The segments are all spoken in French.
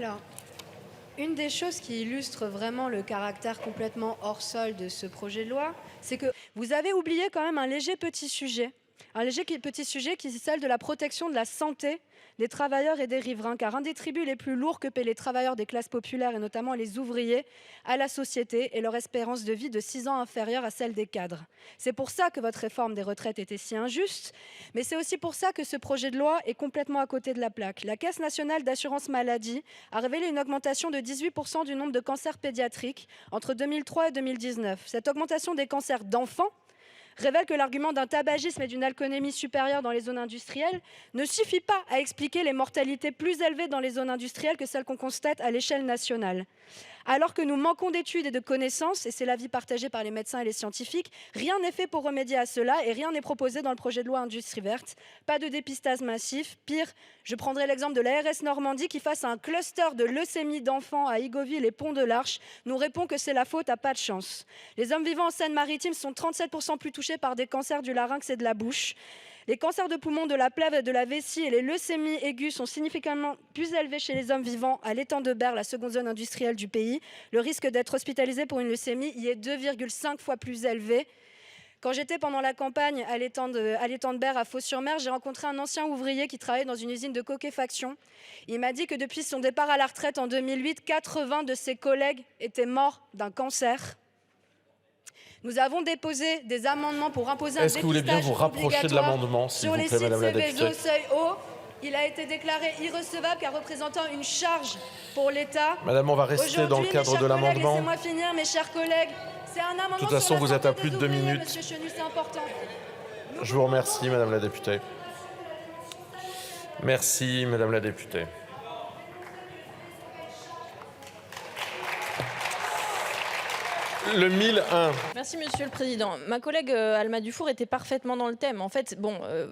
Alors, une des choses qui illustre vraiment le caractère complètement hors sol de ce projet de loi, c'est que vous avez oublié quand même un léger petit sujet. Un léger petit sujet qui est celle de la protection de la santé des travailleurs et des riverains, car un des tributs les plus lourds que paient les travailleurs des classes populaires, et notamment les ouvriers, à la société, est leur espérance de vie de 6 ans inférieure à celle des cadres. C'est pour ça que votre réforme des retraites était si injuste, mais c'est aussi pour ça que ce projet de loi est complètement à côté de la plaque. La Caisse nationale d'assurance maladie a révélé une augmentation de 18% du nombre de cancers pédiatriques entre 2003 et 2019. Cette augmentation des cancers d'enfants révèle que l'argument d'un tabagisme et d'une alcoolémie supérieure dans les zones industrielles ne suffit pas à expliquer les mortalités plus élevées dans les zones industrielles que celles qu'on constate à l'échelle nationale. Alors que nous manquons d'études et de connaissances, et c'est l'avis partagé par les médecins et les scientifiques, rien n'est fait pour remédier à cela et rien n'est proposé dans le projet de loi Industrie verte. Pas de dépistage massif. Pire, je prendrai l'exemple de l'ARS Normandie qui, face à un cluster de leucémie d'enfants à Igoville et Pont-de-l'Arche, nous répond que c'est la faute à pas de chance. Les hommes vivant en Seine-Maritime sont 37% plus touchés par des cancers du larynx et de la bouche. Les cancers de poumon, de la plèvre et de la vessie et les leucémies aiguës sont significativement plus élevés chez les hommes vivant à l'étang de Berre, la seconde zone industrielle du pays. Le risque d'être hospitalisé pour une leucémie y est 2,5 fois plus élevé. Quand j'étais pendant la campagne à l'étang de Berre à Fos-sur-Mer, j'ai rencontré un ancien ouvrier qui travaillait dans une usine de coquefaction. Il m'a dit que depuis son départ à la retraite en 2008, 80 de ses collègues étaient morts d'un cancer. Nous avons déposé des amendements pour imposer un Est-ce que vous voulez bien vous rapprocher de l'amendement, s'il vous plaît, Madame la députée ? Sur les sites Céveso, Seuil-Haut. Il a été déclaré irrecevable car représentant une charge pour l'État. Madame, on va rester dans le cadre de l'amendement. Laissez-moi finir, mes chers collègues. C'est un amendement. De toute façon, vous êtes à plus de 2 minutes. Monsieur Chenu, c'est important. Je vous remercie, Madame la députée. Merci, Madame la députée. Le 1001. Merci Monsieur le Président. Ma collègue Alma Dufour était parfaitement dans le thème. En fait,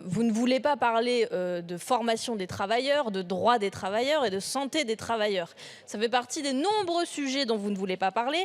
vous ne voulez pas parler de formation des travailleurs, de droits des travailleurs et de santé des travailleurs. Ça fait partie des nombreux sujets dont vous ne voulez pas parler.